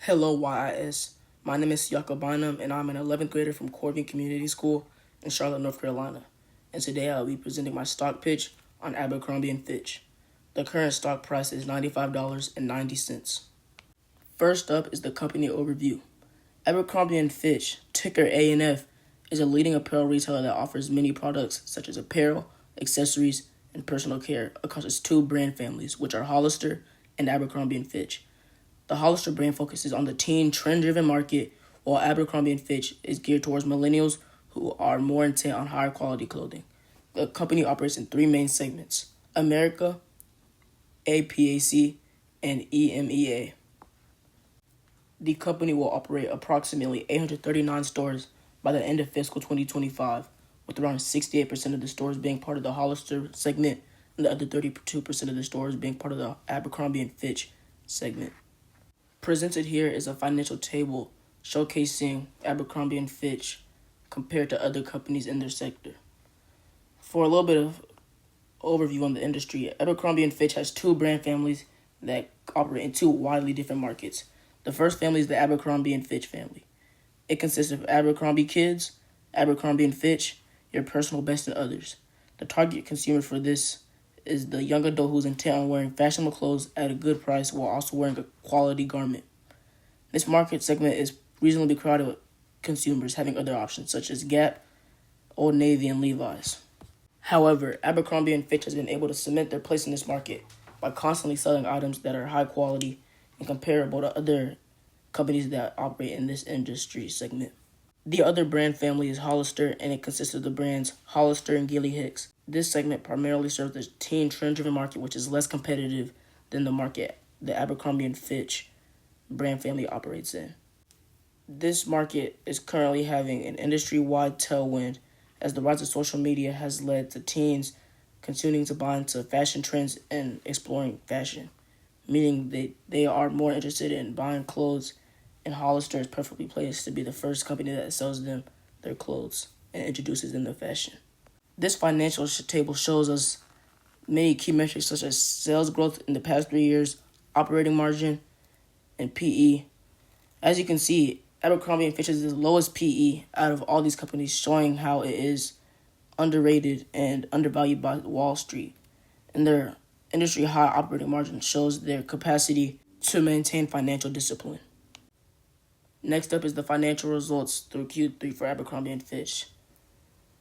Hello, YIS. My name is Siaka Bynum, and I'm an 11th grader from Corbin Community School in Charlotte, North Carolina. And today I'll be presenting my stock pitch on Abercrombie & Fitch. The current stock price is $95.90. First up is the company overview. Abercrombie & Fitch, ticker ANF, is a leading apparel retailer that offers many products such as apparel, accessories, and personal care across its two brand families, which are Hollister and Abercrombie & Fitch. The Hollister brand focuses on the teen, trend-driven market, while Abercrombie & Fitch is geared towards millennials who are more intent on higher quality clothing. The company operates in three main segments: America, APAC, and EMEA. The company will operate approximately 839 stores by the end of fiscal 2025, with around 68% of the stores being part of the Hollister segment and the other 32% of the stores being part of the Abercrombie & Fitch segment. Presented here is a financial table showcasing Abercrombie & Fitch compared to other companies in their sector. For a little bit of overview on the industry, Abercrombie & Fitch has two brand families that operate in two widely different markets. The first family is the Abercrombie & Fitch family. It consists of Abercrombie Kids, Abercrombie & Fitch, Your Personal Best, and others. The target consumer for this is the young adult who's intent on wearing fashionable clothes at a good price while also wearing a quality garment. This market segment is reasonably crowded with consumers having other options such as Gap, Old Navy, and Levi's. However, Abercrombie & Fitch has been able to cement their place in this market by constantly selling items that are high quality and comparable to other companies that operate in this industry segment. The other brand family is Hollister, and it consists of the brands Hollister and Gilly Hicks. This segment primarily serves the teen trend-driven market, which is less competitive than the market the Abercrombie & Fitch brand family operates in. This market is currently having an industry-wide tailwind as the rise of social media has led to teens continuing to buy into fashion trends and exploring fashion, meaning they are more interested in buying clothes, and Hollister is perfectly placed to be the first company that sells them their clothes and introduces them to fashion. This financial table shows us many key metrics such as sales growth in the past 3 years, operating margin, and PE. As you can see, Abercrombie & Fitch is the lowest PE out of all these companies, showing how it is underrated and undervalued by Wall Street. And their industry high operating margin shows their capacity to maintain financial discipline. Next up is the financial results through Q3 for Abercrombie & Fitch.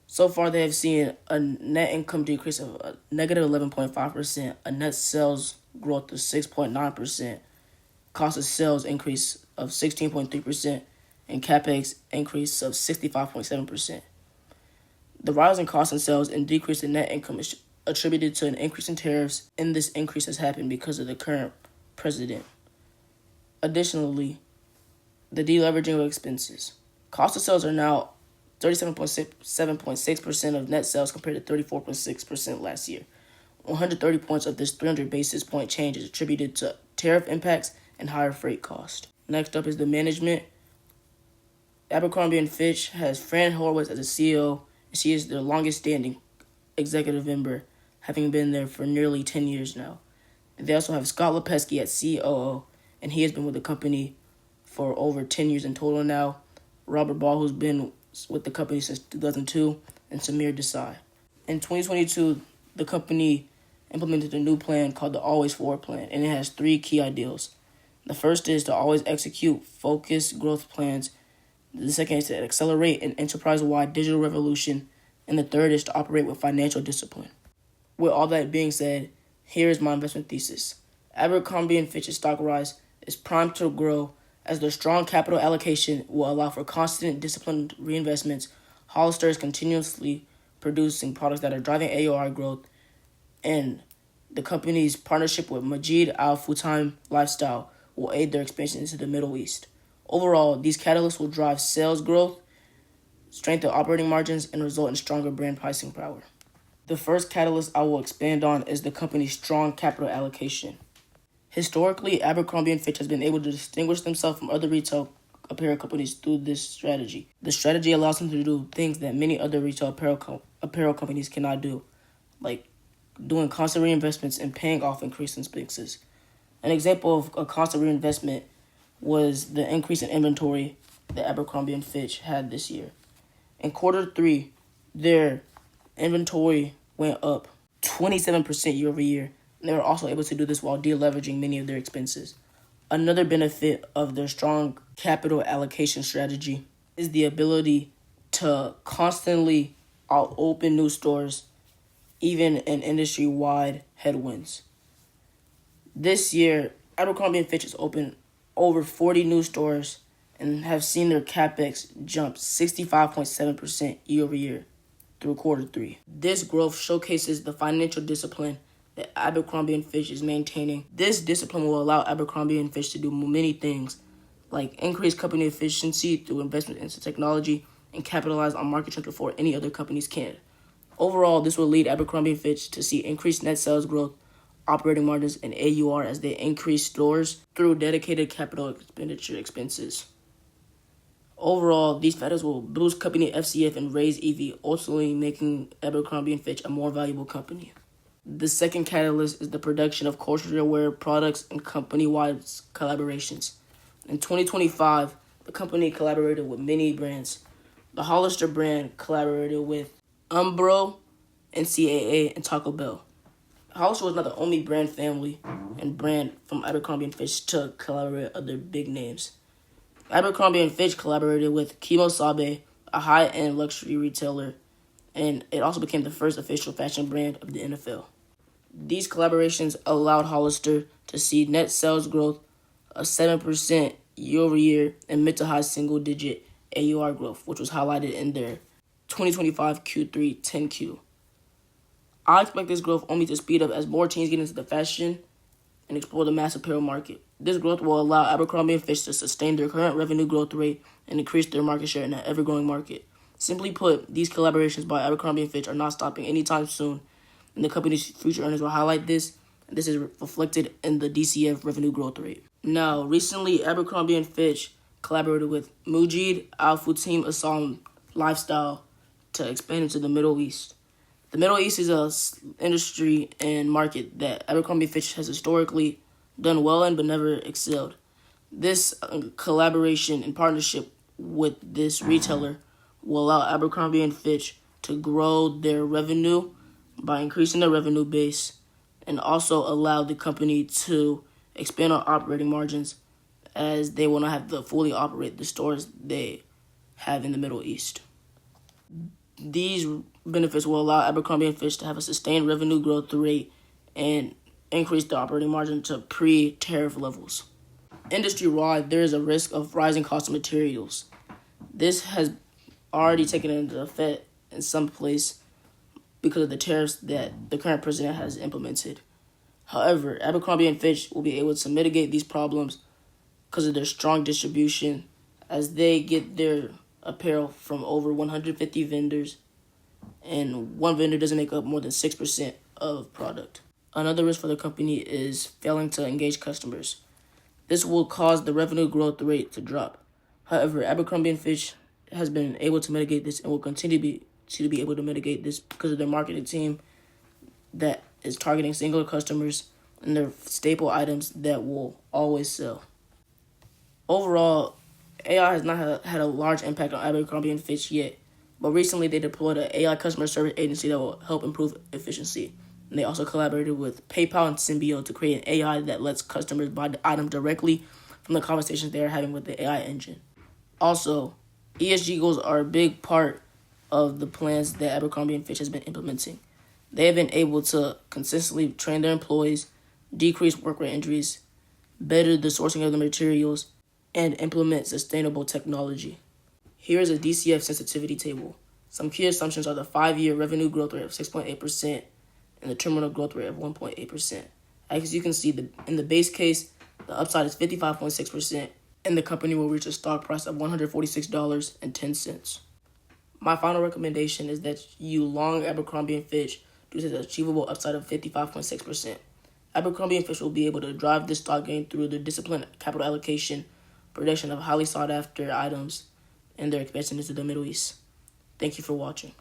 So far, they have seen a net income decrease of a negative 11.5%, a net sales growth of 6.9%, cost of sales increase of 16.3%, and CapEx increase of 65.7%. The rise in cost of sales and decrease in net income is attributed to an increase in tariffs, and this increase has happened because of the current president. Additionally, the deleveraging of expenses. Cost of sales are now 37.6% of net sales compared to 34.6% last year. 130 points of this 300 basis point change is attributed to tariff impacts and higher freight cost. Next up is the management. Abercrombie & Fitch has Fran Horowitz as the CEO, and she is the longest standing executive member, having been there for nearly 10 years now. They also have Scott Lepesky as COO, and he has been with the company for over 10 years in total now. Robert Ball, who's been with the company since 2002, and Samir Desai. In 2022, the company implemented a new plan called the Always Forward Plan, and it has three key ideals. The first is to always execute focused growth plans. The second is to accelerate an enterprise-wide digital revolution, and the third is to operate with financial discipline. With all that being said, here is my investment thesis. Abercrombie & Fitch's stock rise is primed to grow as their strong capital allocation will allow for constant, disciplined reinvestments. Hollister is continuously producing products that are driving AOR growth, and the company's partnership with Majid Al Futtaim Lifestyle will aid their expansion into the Middle East. Overall, these catalysts will drive sales growth, strengthen operating margins, and result in stronger brand pricing power. The first catalyst I will expand on is the company's strong capital allocation. Historically, Abercrombie & Fitch has been able to distinguish themselves from other retail apparel companies through this strategy. The strategy allows them to do things that many other retail apparel companies cannot do, like doing constant reinvestments and paying off increased expenses. An example of a constant reinvestment was the increase in inventory that Abercrombie and Fitch had this year. In quarter 3, their inventory went up 27% year over year, and they were also able to do this while deleveraging many of their expenses. Another benefit of their strong capital allocation strategy is the ability to constantly open new stores, even in industry-wide headwinds. This year, Abercrombie & Fitch has opened over 40 new stores and have seen their capex jump 65.7% year over year through quarter 3. This growth showcases the financial discipline that Abercrombie & Fitch is maintaining. This discipline will allow Abercrombie & Fitch to do many things, like increase company efficiency through investment into technology and capitalize on market trends before any other companies can. Overall, this will lead Abercrombie & Fitch to see increased net sales growth, operating margins, and AUR as they increase stores through dedicated capital expenditure expenses. Overall, these factors will boost company FCF and raise EV, ultimately making Abercrombie & Fitch a more valuable company. The second catalyst is the production of culturally aware products and company-wide collaborations. In 2025, the company collaborated with many brands. The Hollister brand collaborated with Umbro, NCAA, and Taco Bell. Hollister was not the only brand family and brand from Abercrombie & Fitch to collaborate with other big names. Abercrombie & Fitch collaborated with Kimosabe, a high-end luxury retailer, and it also became the first official fashion brand of the NFL. These collaborations allowed Hollister to see net sales growth of 7% year over year and mid to high single-digit AUR growth, which was highlighted in their 2025 Q3 10Q. I expect this growth only to speed up as more teams get into the fashion and explore the mass apparel market. This growth will allow Abercrombie & Fitch to sustain their current revenue growth rate and increase their market share in an ever-growing market. Simply put, these collaborations by Abercrombie & Fitch are not stopping anytime soon, and the company's future earnings will highlight this, and this is reflected in the DCF revenue growth rate. Now, recently, Abercrombie & Fitch collaborated with Mujid Al Futim Assam Lifestyle to expand into the Middle East. The Middle East is an industry and market that Abercrombie & Fitch has historically done well in but never excelled. This collaboration and partnership with this retailer will allow Abercrombie & Fitch to grow their revenue by increasing their revenue base and also allow the company to expand on operating margins as they will not have to fully operate the stores they have in the Middle East. These benefits will allow Abercrombie & Fitch to have a sustained revenue growth rate and increase the operating margin to pre-tariff levels. Industry-wide, there is a risk of rising cost of materials. This has already taken into effect in some place because of the tariffs that the current president has implemented. However, Abercrombie & Fitch will be able to mitigate these problems because of their strong distribution as they get their apparel from over 150 vendors, and one vendor doesn't make up more than 6% of product. Another risk for the company is failing to engage customers. This will cause the revenue growth rate to drop. However, Abercrombie & Fitch has been able to mitigate this and will continue to be able to mitigate this because of their marketing team that is targeting singular customers and their staple items that will always sell. Overall, AI has not had a large impact on Abercrombie & Fitch yet, but recently they deployed an AI customer service agency that will help improve efficiency. And they also collaborated with PayPal and Symbio to create an AI that lets customers buy the item directly from the conversations they are having with the AI engine. Also, ESG goals are a big part of the plans that Abercrombie & Fitch has been implementing. They have been able to consistently train their employees, decrease work-rate injuries, better the sourcing of the materials, and implement sustainable technology. Here is a DCF sensitivity table. Some key assumptions are the 5-year revenue growth rate of 6.8% and the terminal growth rate of 1.8%. As you can see, in the base case, the upside is 55.6%, and the company will reach a stock price of $146.10. My final recommendation is that you long Abercrombie & Fitch due to the achievable upside of 55.6%. Abercrombie & Fitch will be able to drive this stock gain through their disciplined capital allocation, production of highly sought-after items, and their expansion into the Middle East. Thank you for watching.